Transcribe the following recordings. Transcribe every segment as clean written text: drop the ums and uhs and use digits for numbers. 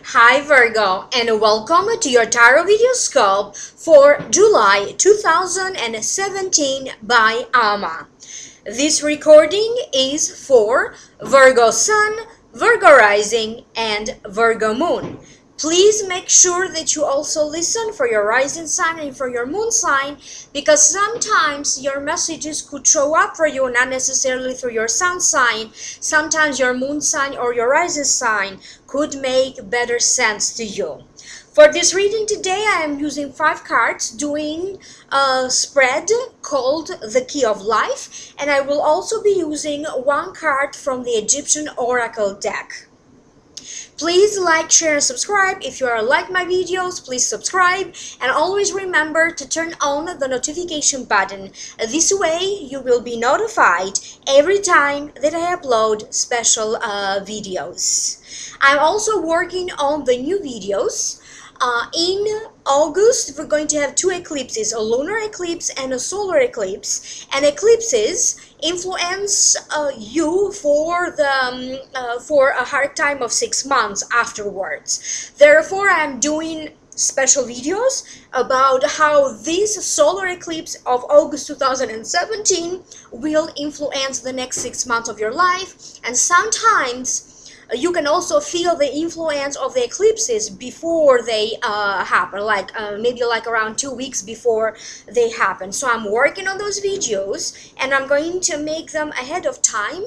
Hi Virgo, and welcome to your tarot video scope for July 2017 by Ama. This recording is for Virgo Sun, Virgo Rising, and Virgo Moon. Please make sure that you also listen for your rising sign and for your moon sign, because sometimes your messages could show up for you not necessarily through your sun sign. Sometimes your moon sign or your rising sign could make better sense to you. For this reading today, I am using 5 cards, doing a spread called the Key of Life, and I will also be using 1 card from the Egyptian Oracle deck. Please like, share, and subscribe. If you like my videos, please subscribe, and always remember to turn on the notification button. This way you will be notified every time that I upload special videos. I'm also working on the new videos. In August, we're going to have 2 eclipses, a lunar eclipse and a solar eclipse. And eclipses influence you for a hard time of 6 months afterwards. Therefore, I'm doing special videos about how this solar eclipse of August 2017 will influence the next 6 months of your life. And sometimes you can also feel the influence of the eclipses before they happen, maybe around 2 weeks before they happen. So I'm working on those videos, and I'm going to make them ahead of time.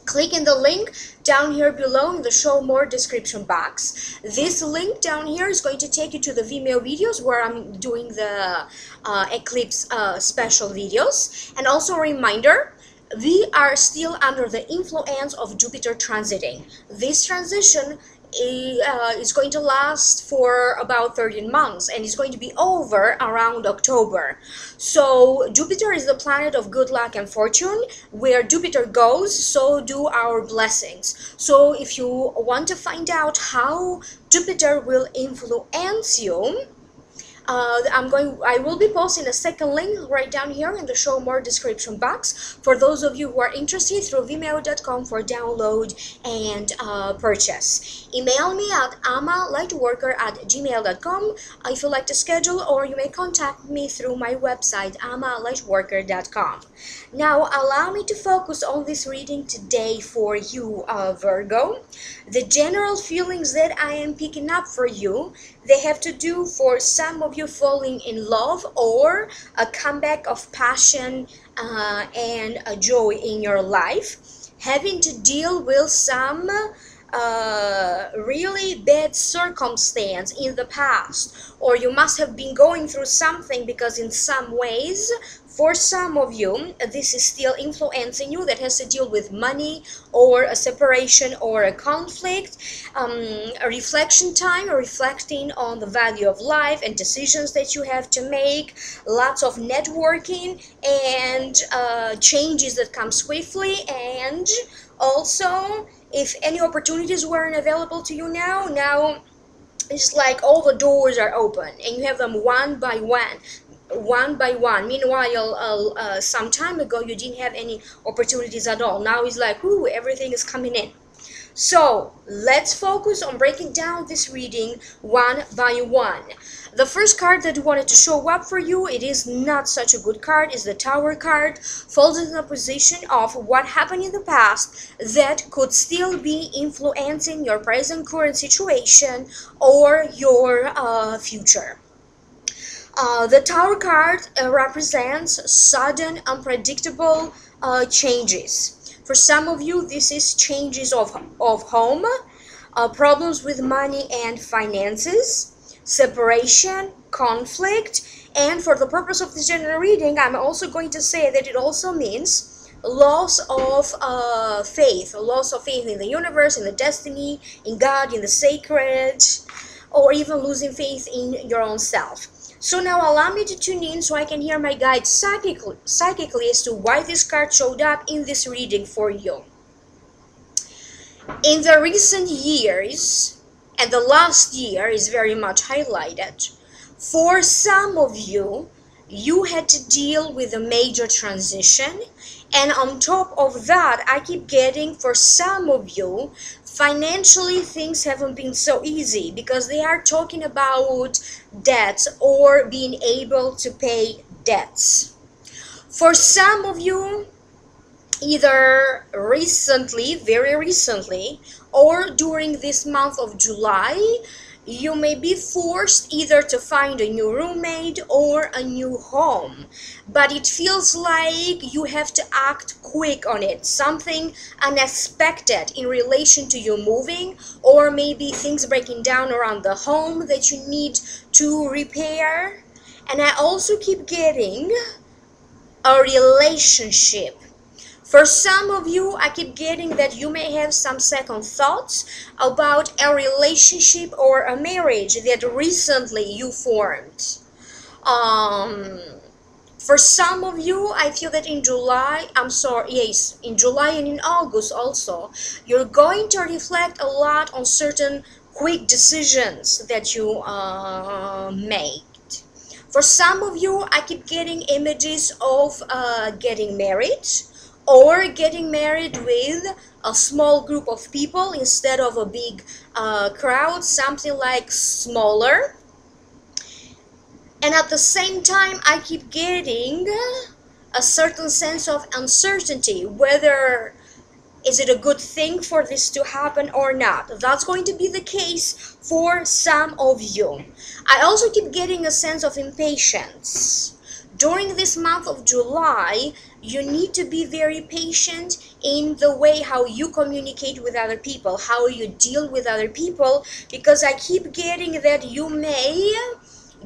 Click in the link down here below in the show more description box. This link down here is going to take you to the Vimeo videos where I'm doing the eclipse special videos. And also a reminder, we are still under the influence of Jupiter transiting. This transition is going to last for about 13 months, and it's going to be over around October. So Jupiter is the planet of good luck and fortune. Where Jupiter goes, so do our blessings. So if you want to find out how Jupiter will influence you, I will be posting a second link right down here in the show more description box for those of you who are interested, through vimeo.com for download and purchase. Email me at amalightworker@gmail.com if you'd like to schedule, or you may contact me through my website amalightworker.com. Now allow me to focus on this reading today for you, Virgo. The general feelings that I am picking up for you, they have to do, for some of you, falling in love or a comeback of passion and a joy in your life, having to deal with some really bad circumstance in the past, or you must have been going through something, because in some ways, for some of you, this is still influencing you, that has to deal with money or a separation or a conflict, a reflection time, reflecting on the value of life and decisions that you have to make, lots of networking and changes that come swiftly. And also, if any opportunities weren't available to you now it's like all the doors are open and you have them one by one. Meanwhile, some time ago you didn't have any opportunities at all. Now it's like, ooh, everything is coming in. So let's focus on breaking down this reading one by one. The first card that wanted to show up for you, it is not such a good card, is the Tower card. Falls in the position of what happened in the past that could still be influencing your present current situation or your future. The Tower card represents sudden, unpredictable changes. For some of you, this is changes of home, problems with money and finances, separation, conflict, and for the purpose of this general reading, I'm also going to say that it also means loss of faith in the universe, in the destiny, in God, in the sacred, or even losing faith in your own self. So now allow me to tune in so I can hear my guide psychically as to why this card showed up in this reading for you. In the recent years, and the last year is very much highlighted, for some of you, you had to deal with a major transition, and on top of that, I keep getting, for some of you, Financially, things haven't been so easy because they are talking about debts or being able to pay debts. For some of you, either recently, very recently, or during this month of July, you may be forced either to find a new roommate or a new home, but it feels like you have to act quick on it. Something unexpected in relation to you moving, or maybe things breaking down around the home that you need to repair. And I also keep getting a relationship. For some of you, I keep getting that you may have some second thoughts about a relationship or a marriage that recently you formed. For some of you, I feel that in July, yes, in July and in August also, you're going to reflect a lot on certain quick decisions that you make. For some of you, I keep getting images of getting married, or getting married with a small group of people instead of a big crowd, something like smaller. And at the same time, I keep getting a certain sense of uncertainty, whether is it a good thing for this to happen or not. That's going to be the case for some of you. I also keep getting a sense of impatience. During this month of July, you need to be very patient in the way how you communicate with other people, how you deal with other people, because I keep getting that you may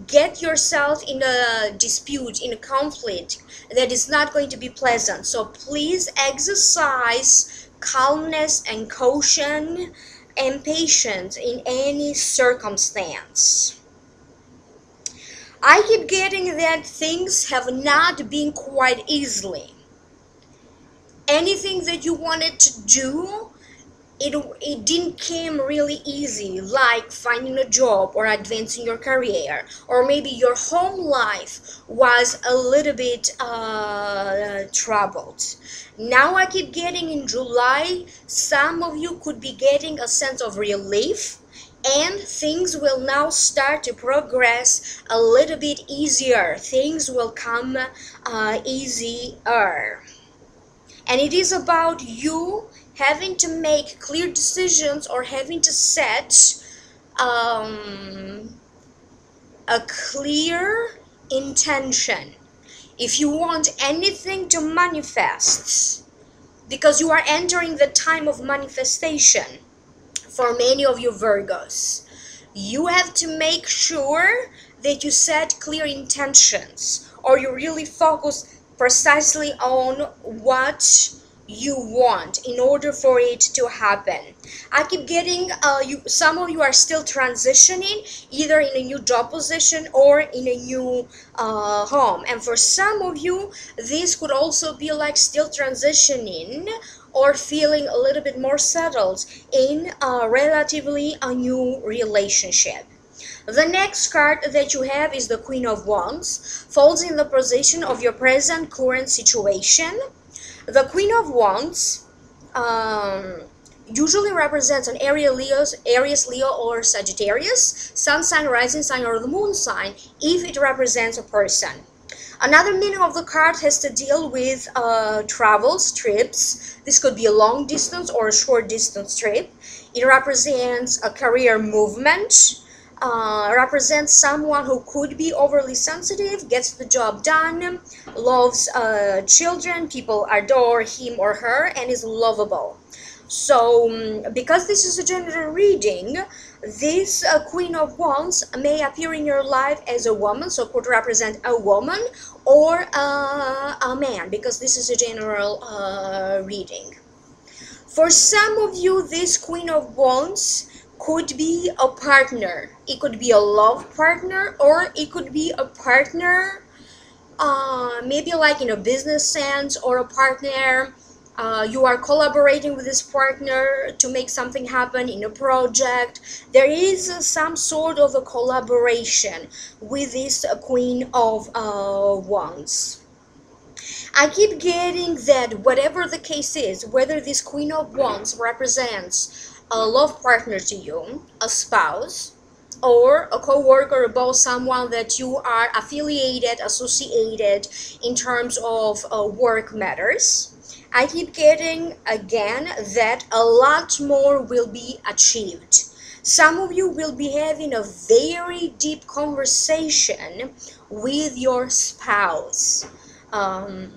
get yourself in a dispute, in a conflict that is not going to be pleasant. So please exercise calmness and caution and patience in any circumstance. I keep getting that things have not been quite easily. Anything that you wanted to do, it didn't come really easy, like finding a job or advancing your career, or maybe your home life was a little bit troubled. Now I keep getting in July, some of you could be getting a sense of relief, and things will now start to progress a little bit easier. Things will come easier. And it is about you having to make clear decisions or having to set a clear intention. If you want anything to manifest, because you are entering the time of manifestation for many of you Virgos, you have to make sure that you set clear intentions, or you really focus precisely on what you want in order for it to happen. I keep getting some of you are still transitioning, either in a new job position or in a new home, and for some of you this could also be like still transitioning or feeling a little bit more settled in relatively a new relationship. The next card that you have is the Queen of Wands, falls in the position of your present current situation. The Queen of Wands usually represents an Aries, Leo, or Sagittarius, sun sign, rising sign, or the moon sign, if it represents a person. Another meaning of the card has to deal with travels, trips. This could be a long distance or a short distance trip. It represents a career movement. Represents someone who could be overly sensitive, gets the job done, loves children, people adore him or her, and is lovable. So, because this is a general reading, this Queen of Wands may appear in your life as a woman, so could represent a woman or a man, because this is a general reading. For some of you, this Queen of Wands could be a partner. It could be a love partner, or it could be a partner maybe like in a business sense, or a partner you are collaborating with this partner to make something happen in a project. There is some sort of a collaboration with this Queen of Wands. I keep getting that whatever the case is, whether this Queen of Wands represents a love partner to you, a spouse, or a co-worker, both someone that you are affiliated, associated in terms of work matters. I keep getting again that a lot more will be achieved. Some of you will be having a very deep conversation with your spouse. Um,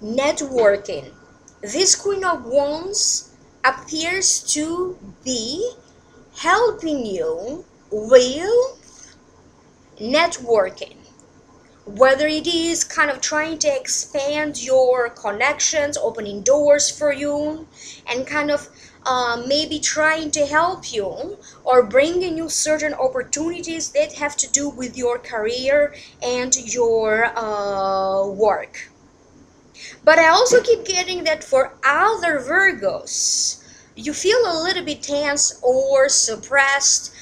Networking. This Queen of Wands appears to be helping you with networking, whether it is kind of trying to expand your connections, opening doors for you, and kind of maybe trying to help you or bringing you certain opportunities that have to do with your career and your work. But I also keep getting that for other Virgos, you feel a little bit tense or suppressed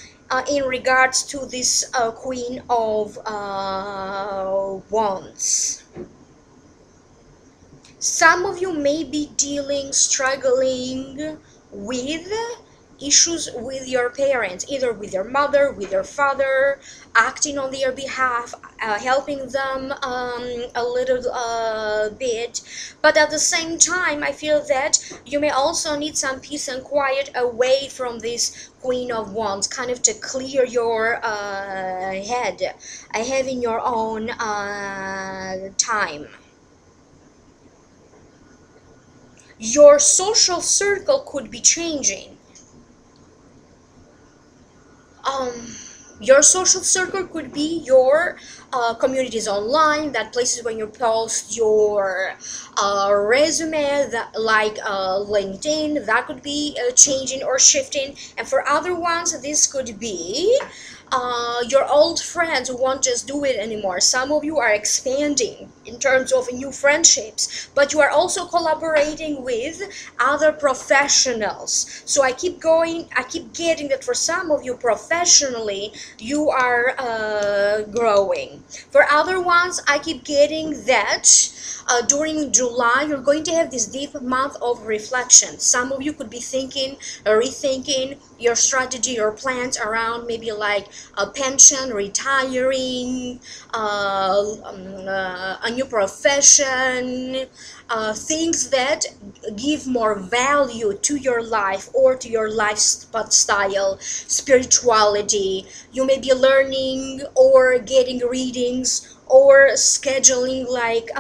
in regards to this Queen of Wands. Some of you may be struggling with issues with your parents, either with your mother, with your father, acting on their behalf, helping them a little bit. But at the same time, I feel that you may also need some peace and quiet away from this Queen of Wands, kind of to clear your head, having your own time. Your social circle could be changing. Your social circle could be your communities online, that places when you post your resume, that like LinkedIn, that could be changing or shifting. And for other ones, this could be your old friends who won't just do it anymore. Some of you are expanding in terms of new friendships, but you are also collaborating with other professionals. So I keep getting that for some of you professionally, you are growing. For other ones, I keep getting that during July, you're going to have this deep month of reflection. Some of you could be thinking, rethinking your strategy, your plans around maybe like a pension, retiring, a new profession, things that give more value to your life or to your lifestyle, spirituality. You may be learning or getting readings or scheduling like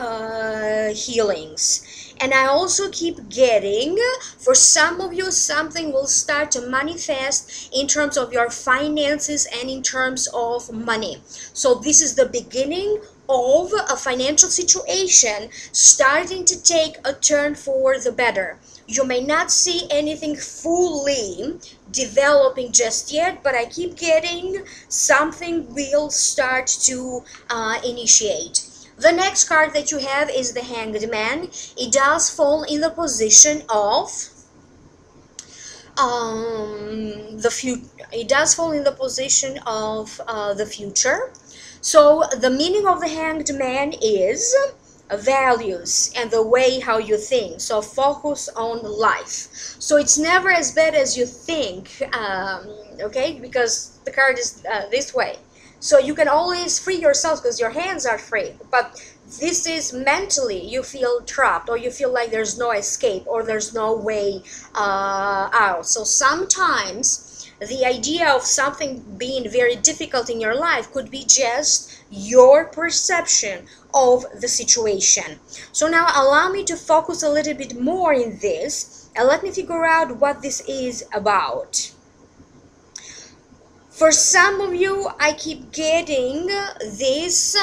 healings. And I also keep getting, for some of you, something will start to manifest in terms of your finances and in terms of money. So this is the beginning of a financial situation starting to take a turn for the better. You may not see anything fully developing just yet, but I keep getting something will start to initiate. The next card that you have is the Hanged Man. It does fall in the position of the future. It does fall in the position of the future. So the meaning of the Hanged Man is values and the way how you think. So focus on life. So it's never as bad as you think, okay, because the card is this way. So you can always free yourself because your hands are free, but this is mentally you feel trapped, or you feel like there's no escape or there's no way out. So sometimes the idea of something being very difficult in your life could be just your perception of the situation. So now allow me to focus a little bit more in this and let me figure out what this is about. For some of you, I keep getting this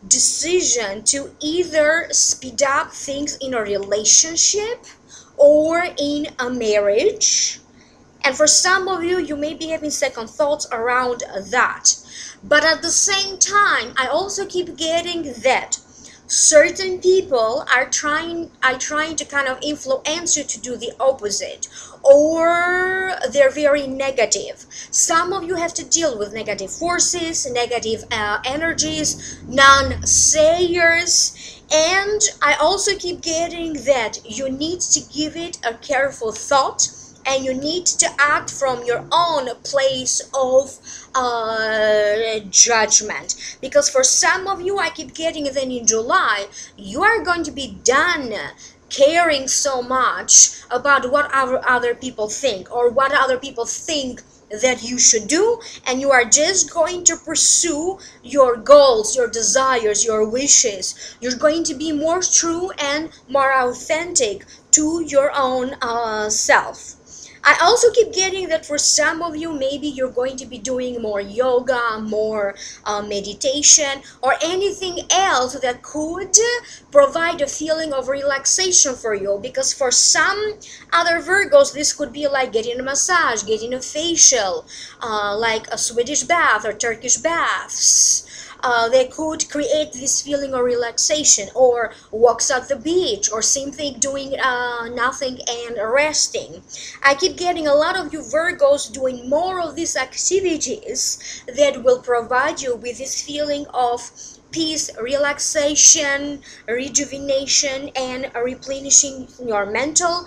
decision to either speed up things in a relationship or in a marriage. And for some of you, you may be having second thoughts around that. But at the same time, I also keep getting that certain people are trying to kind of influence you to do the opposite, or they're very negative. Some of you have to deal with negative forces, negative energies, non-sayers, and I also keep getting that you need to give it a careful thought and you need to act from your own place of judgment. Because for some of you, I keep getting that in July, you are going to be done caring so much about what other people think, or what other people think that you should do, and you are just going to pursue your goals, your desires, your wishes. You're going to be more true and more authentic to your own self. I also keep getting that for some of you, maybe you're going to be doing more yoga, more meditation, or anything else that could provide a feeling of relaxation for you. Because for some other Virgos, this could be like getting a massage, getting a facial, like a Swedish bath or Turkish baths. They could create this feeling of relaxation, or walks at the beach, or simply doing nothing and resting. I keep getting a lot of you Virgos doing more of these activities that will provide you with this feeling of peace, relaxation, rejuvenation, and replenishing your mental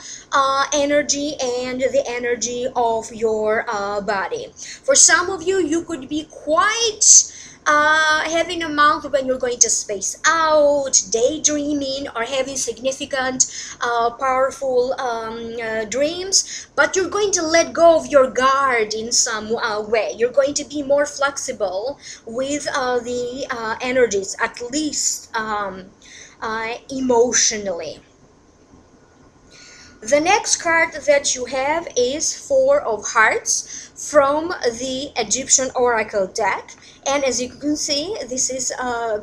energy and the energy of your body. For some of you, you could be quite having a month when you're going to space out, daydreaming, or having significant, powerful dreams, but you're going to let go of your guard in some way. You're going to be more flexible with the energies, at least emotionally. The next card that you have is Four of Hearts from the Egyptian Oracle deck. And as you can see, this is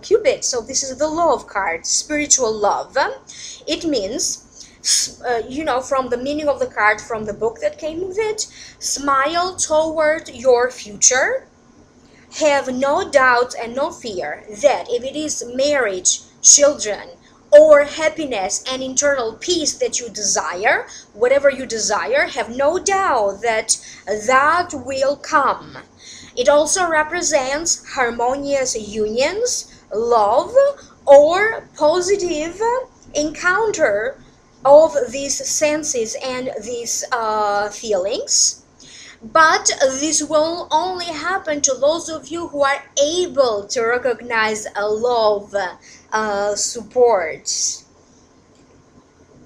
Cupid. So this is the love card, spiritual love. It means, from the meaning of the card from the book that came with it, smile toward your future. Have no doubt and no fear that if it is marriage, children, or happiness and internal peace that you desire, whatever you desire, have no doubt that that will come. It also represents harmonious unions, love, or positive encounter of these senses and these feelings. But this will only happen to those of you who are able to recognize a love support.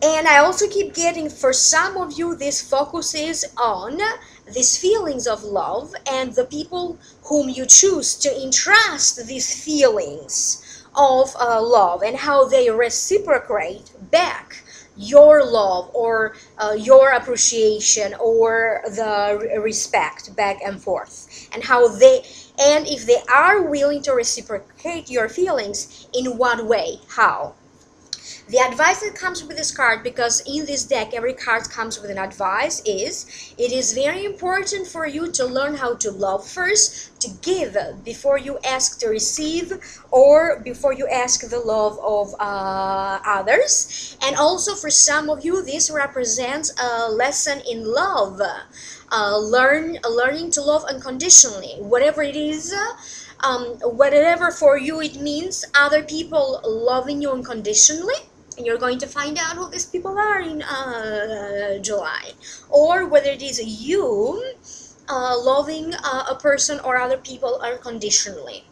And I also keep getting, for some of you, this focuses on these feelings of love and the people whom you choose to entrust these feelings of love, and how they reciprocate back your love, or your appreciation, or the respect back and forth, and how and if they are willing to reciprocate your feelings, in what way, how. The advice that comes with this card, because in this deck every card comes with an advice, is it is very important for you to learn how to love first, to give before you ask to receive, or before you ask the love of others. And also for some of you, this represents a lesson in love. Learning to love unconditionally, whatever it is. Whatever for you it means, other people loving you unconditionally, and you're going to find out who these people are in July. Or whether it is you loving a person or other people unconditionally.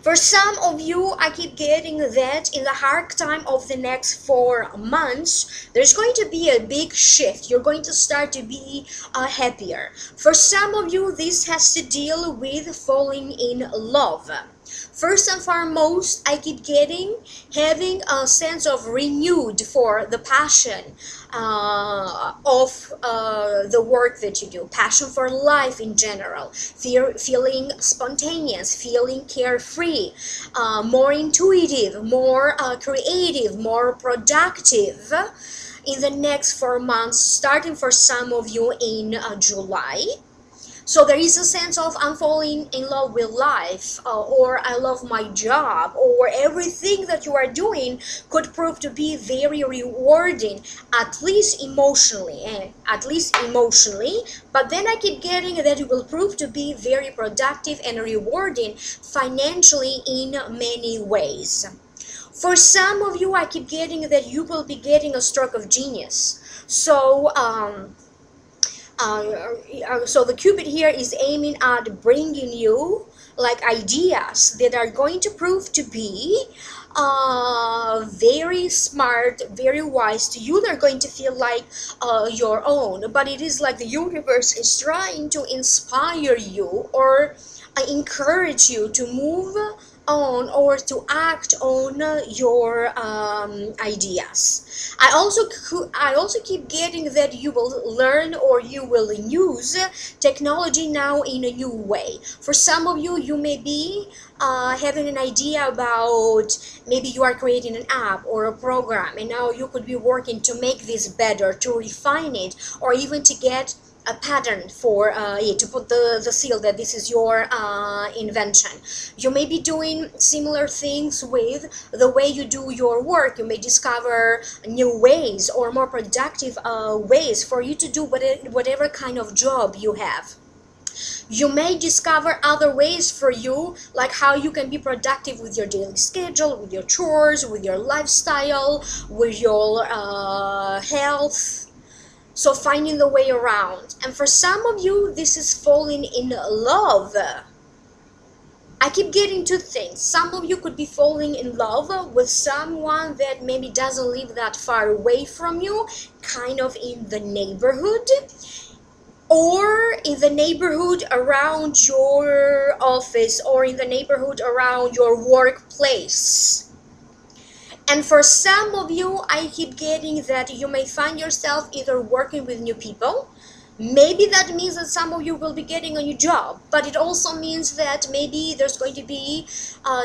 For some of you, I keep getting that in the archetype of the next 4 months, there's going to be a big shift. You're going to start to be happier. For some of you, this has to deal with falling in love. First and foremost, I keep getting having a sense of renewed for the passion of the work that you do, passion for life in general, feeling spontaneous, feeling carefree, more intuitive, more creative, more productive in the next 4 months, starting for some of you in July. So there is a sense of I'm falling in love with life, or I love my job, or everything that you are doing could prove to be very rewarding, at least emotionally, but then I keep getting that it will prove to be very productive and rewarding financially in many ways. For some of you, I keep getting that you will be getting a stroke of genius. So, So the Cupid here is aiming at bringing you like ideas that are going to prove to be very smart, very wise to you. They're going to feel like your own, but it is like the universe is trying to inspire you or encourage you to move on or to act on your ideas. I also keep getting that you will learn or you will use technology now in a new way. For some of you, you may be having an idea about, maybe you are creating an app or a program, and now you could be working to make this better, to refine it, or even to get a pattern for it, to put the seal that this is your invention. You may be doing similar things with the way you do your work. You may discover new ways or more productive ways for you to do whatever kind of job you have. You may discover other ways for you, like how you can be productive with your daily schedule, with your chores, with your lifestyle, with your health. So finding the way around. And for some of you, this is falling in love. I keep getting two things. Some of you could be falling in love with someone that maybe doesn't live that far away from you, kind of in the neighborhood, or in the neighborhood around your office, or in the neighborhood around your workplace. And for some of you, I keep getting that you may find yourself either working with new people. Maybe that means that some of you will be getting a new job, but it also means that maybe there's going to be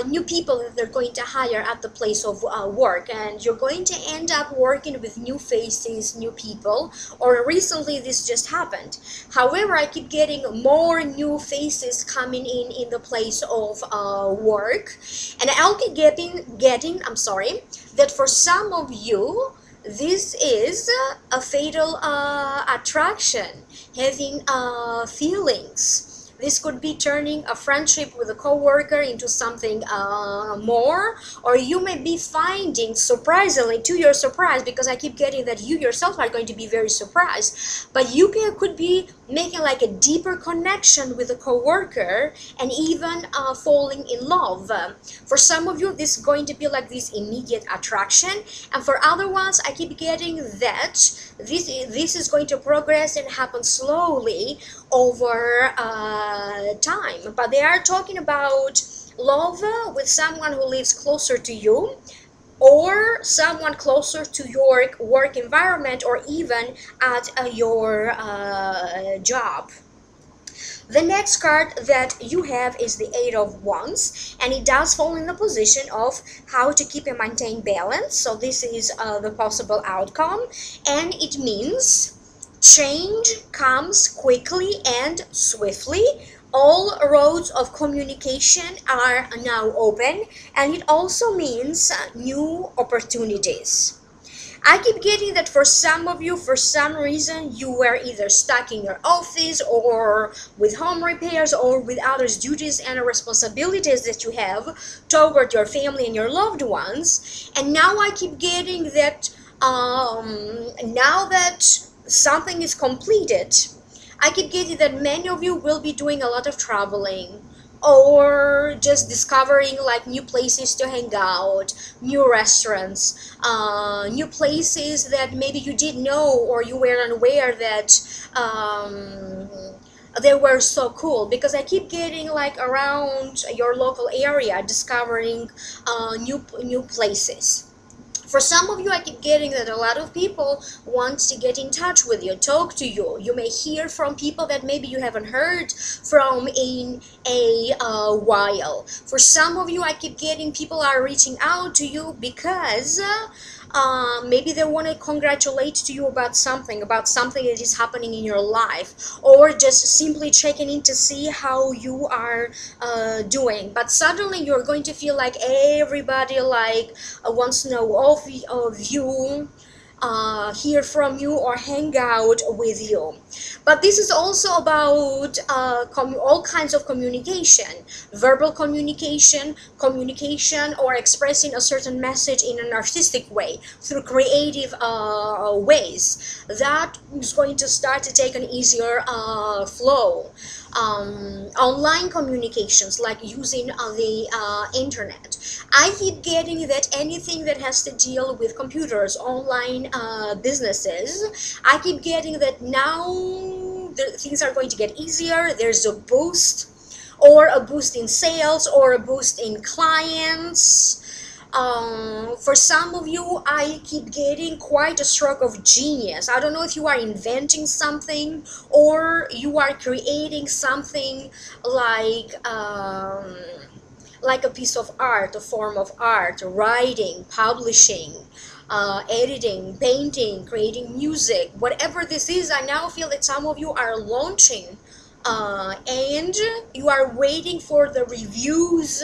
new people that they're going to hire at the place of work, and you're going to end up working with new faces, new people, or recently this just happened. However, I keep getting more new faces coming in the place of work, and I'll keep getting, I'm sorry, that for some of you, this is a fatal attraction, having feelings. This could be turning a friendship with a coworker into something more, or you may be finding, surprisingly, to your surprise, because I keep getting that you yourself are going to be very surprised, but you could be making like a deeper connection with a coworker and even falling in love. For some of you, this is going to be like this immediate attraction, and for other ones, I keep getting that this is going to progress and happen slowly over time. But they are talking about love with someone who lives closer to you, or someone closer to your work environment, or even at your job. The next card that you have is the Eight of Wands, and it does fall in the position of how to keep and maintain balance. So this is the possible outcome, and it means change comes quickly and swiftly. All roads of communication are now open, and it also means new opportunities. I keep getting that for some of you, for some reason, you were either stuck in your office or with home repairs or with others' duties and responsibilities that you have toward your family and your loved ones. And now I keep getting that now that something is completed, I keep getting that many of you will be doing a lot of traveling, or just discovering like new places to hang out, new restaurants, new places that maybe you didn't know or you were unaware that they were so cool. Because I keep getting like around your local area, discovering new places. For some of you, I keep getting that a lot of people want to get in touch with you, talk to you. You may hear from people that maybe you haven't heard from in a while. For some of you, I keep getting people are reaching out to you because maybe they want to congratulate to you about something that is happening in your life, or just simply checking in to see how you are doing. But suddenly you're going to feel like everybody like wants to know of you, hear from you or hang out with you. But this is also about all kinds of communication: verbal communication, communication or expressing a certain message in an artistic way through creative ways. That is going to start to take an easier flow. Online communications, like using the internet. I keep getting that anything that has to deal with computers, online businesses, I keep getting that now things are going to get easier. There's a boost, or a boost in sales, or a boost in clients. For some of you, I keep getting quite a stroke of genius. I don't know if you are inventing something or you are creating something like a piece of art, a form of art, writing, publishing, editing, painting, creating music, whatever this is. I now feel that some of you are launching and you are waiting for the reviews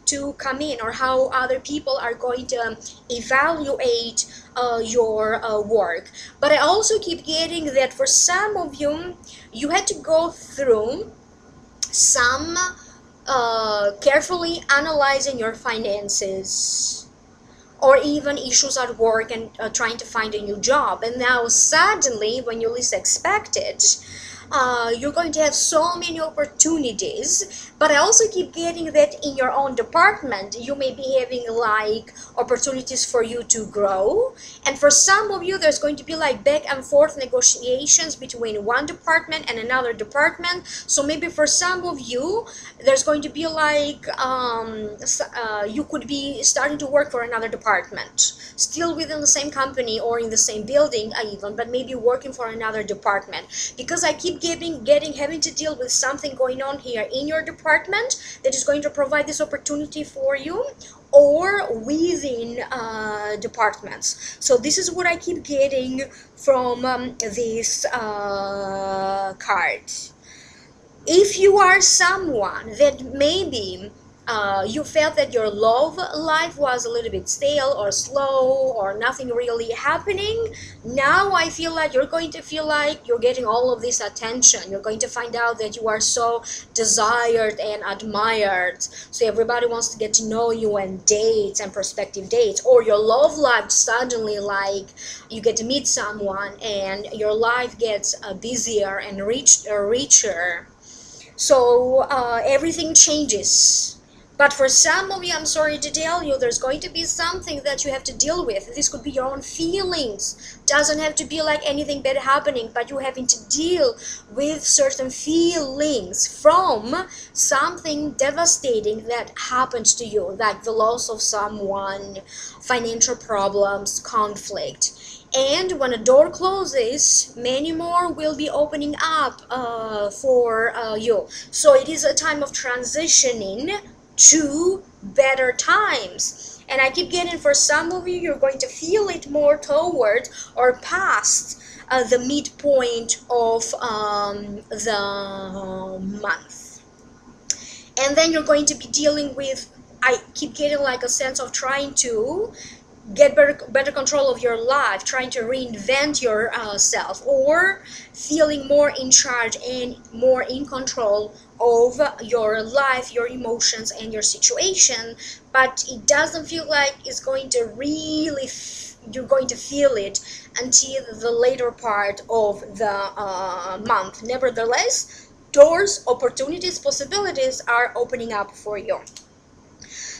to come in, or how other people are going to evaluate your work. But I also keep getting that for some of you, you had to go through some carefully analyzing your finances, or even issues at work, and trying to find a new job. And now suddenly, when you least expect it, you're going to have so many opportunities. But I also keep getting that in your own department, you may be having like opportunities for you to grow. And for some of you, there's going to be like back and forth negotiations between one department and another department. So maybe for some of you, there's going to be like you could be starting to work for another department, still within the same company or in the same building even, but maybe working for another department, because I keep having to deal with something going on here in your department that is going to provide this opportunity for you, or within departments. So this is what I keep getting from this card. If you are someone that maybe you felt that your love life was a little bit stale or slow, or nothing really happening, now I feel like you're going to feel like you're getting all of this attention. You're going to find out that you are so desired and admired. So everybody wants to get to know you, and dates and prospective dates, or your love life suddenly, like you get to meet someone and your life gets busier and richer. So everything changes. But for some of you, I'm sorry to tell you, there's going to be something that you have to deal with. This could be your own feelings. Doesn't have to be like anything bad happening, but you're having to deal with certain feelings from something devastating that happened to you, like the loss of someone, financial problems, conflict. And when a door closes, many more will be opening up for you. So it is a time of transitioning to better times. And I keep getting, for some of you, you're going to feel it more toward or past the midpoint of the month. And then you're going to be dealing with, I keep getting like a sense of trying to get better control of your life, trying to reinvent yourself, or feeling more in charge and more in control of your life, your emotions, and your situation. But it doesn't feel like it's going to really you're going to feel it until the later part of the month. Nevertheless, doors, opportunities, possibilities are opening up for you.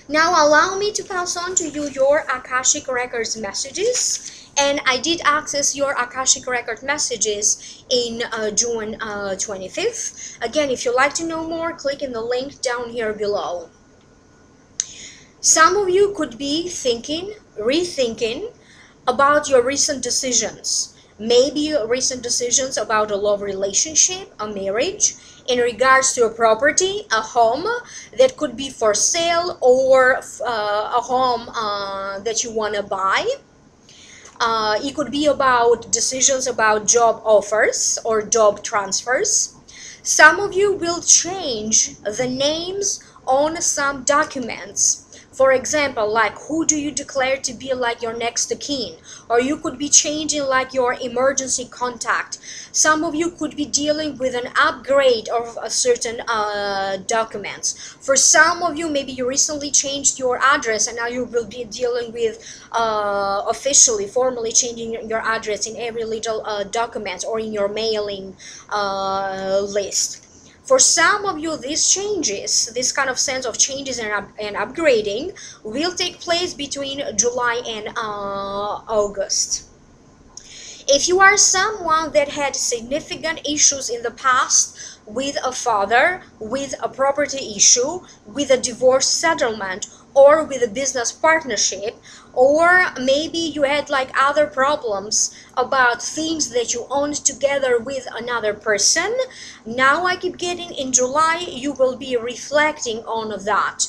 Now allow me to pass on to you your Akashic Records messages. And I did access your Akashic Record messages in June 25th. Again, if you'd like to know more, click in the link down here below. Some of you could be thinking, rethinking about your recent decisions. Maybe recent decisions about a love relationship, a marriage, in regards to a property, a home that could be for sale, or a home that you want to buy. It could be about decisions about job offers or job transfers. Some of you will change the names on some documents. For example, like who do you declare to be like your next of kin? Or you could be changing like your emergency contact. Some of you could be dealing with an upgrade of a certain documents. For some of you, maybe you recently changed your address and now you will be dealing with officially, formally changing your address in every little document or in your mailing list. For some of you, these changes, this kind of sense of changes and upgrading will take place between July and August. If you are someone that had significant issues in the past with a father, with a property issue, with a divorce settlement, or with a business partnership, or maybe you had like other problems about things that you owned together with another person, now I keep getting in July you will be reflecting on that.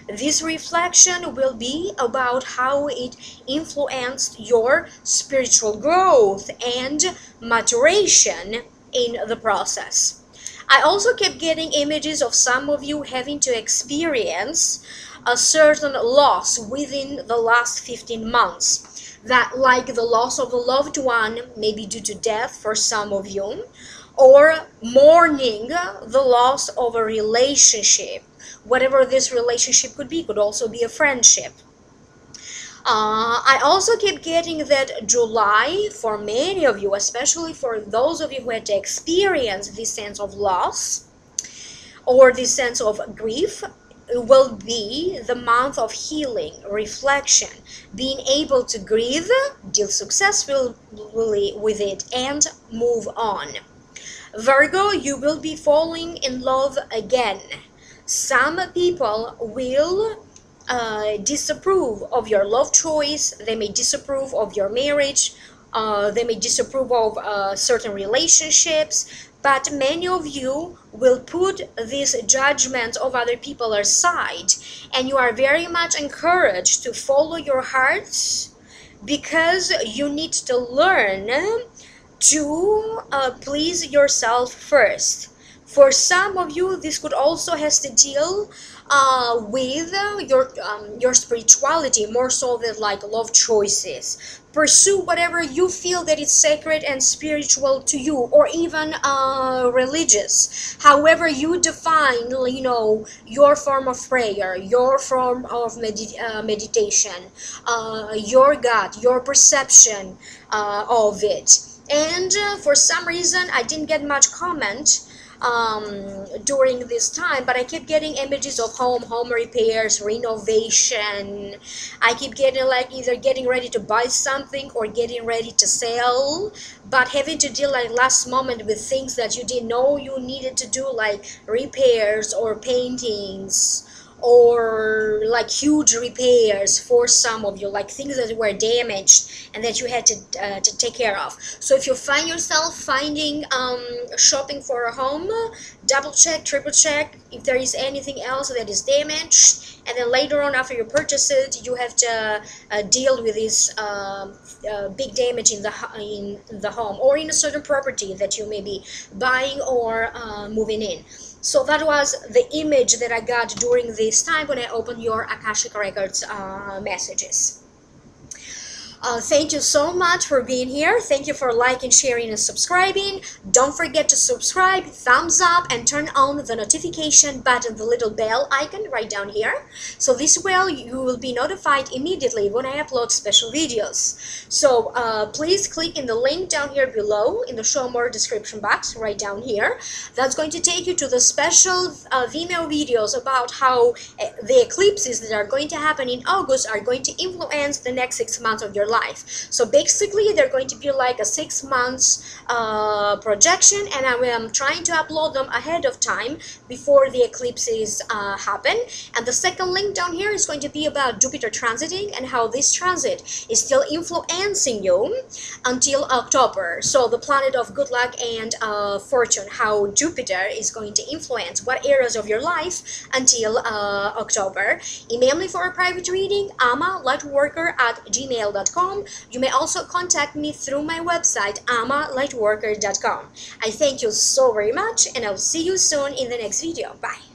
This reflection will be about how it influenced your spiritual growth and maturation in the process. I also kept getting images of some of you having to experience a certain loss within the last 15 months. That like the loss of a loved one, maybe due to death for some of you, or mourning the loss of a relationship. Whatever this relationship could be, could also be a friendship. I also keep getting that July, for many of you, especially for those of you who had to experience this sense of loss or this sense of grief, will be the month of healing, reflection, being able to grieve, deal successfully with it, and move on. Virgo, you will be falling in love again. Some people will disapprove of your love choice. They may disapprove of your marriage. They may disapprove of certain relationships. But many of you will put this judgment of other people aside. And you are very much encouraged to follow your hearts because you need to learn to please yourself first. For some of you, this could also has to deal with your spirituality, more so than like love choices. Pursue whatever you feel that is sacred and spiritual to you, or even religious. However you define, you know, your form of prayer, your form of meditation, your God, your perception of it. And for some reason, I didn't get much comment during this time, but I keep getting images of home repairs, renovation. I keep getting like either getting ready to buy something or getting ready to sell, but having to deal like last moment with things that you didn't know you needed to do, like repairs or paintings, or like huge repairs for some of you, like things that were damaged and that you had to take care of. So if you find yourself shopping for a home, double check, triple check if there is anything else that is damaged, and then later on after you purchase it, you have to deal with this big damage in the home or in a certain property that you may be buying or moving in. So that was the image that I got during this time when I opened your Akashic Records messages. Thank you so much for being here. Thank you for liking, sharing, and subscribing. Don't forget to subscribe, thumbs up, and turn on the notification button, the little bell icon right down here. So this way you will be notified immediately when I upload special videos. So please click in the link down here below in the show more description box right down here. That's going to take you to the special Vimeo videos about how the eclipses that are going to happen in August are going to influence the next 6 months of your life. So basically they're going to be like a 6 months projection, and I am trying to upload them ahead of time before the eclipses happen. And the second link down here is going to be about Jupiter transiting and how this transit is still influencing you until October. So the planet of good luck and fortune, how Jupiter is going to influence what areas of your life until October. Email me for a private reading, amalightworker@gmail.com. You may also contact me through my website, amalightworker.com. I thank you so very much, and I'll see you soon in the next video. Bye.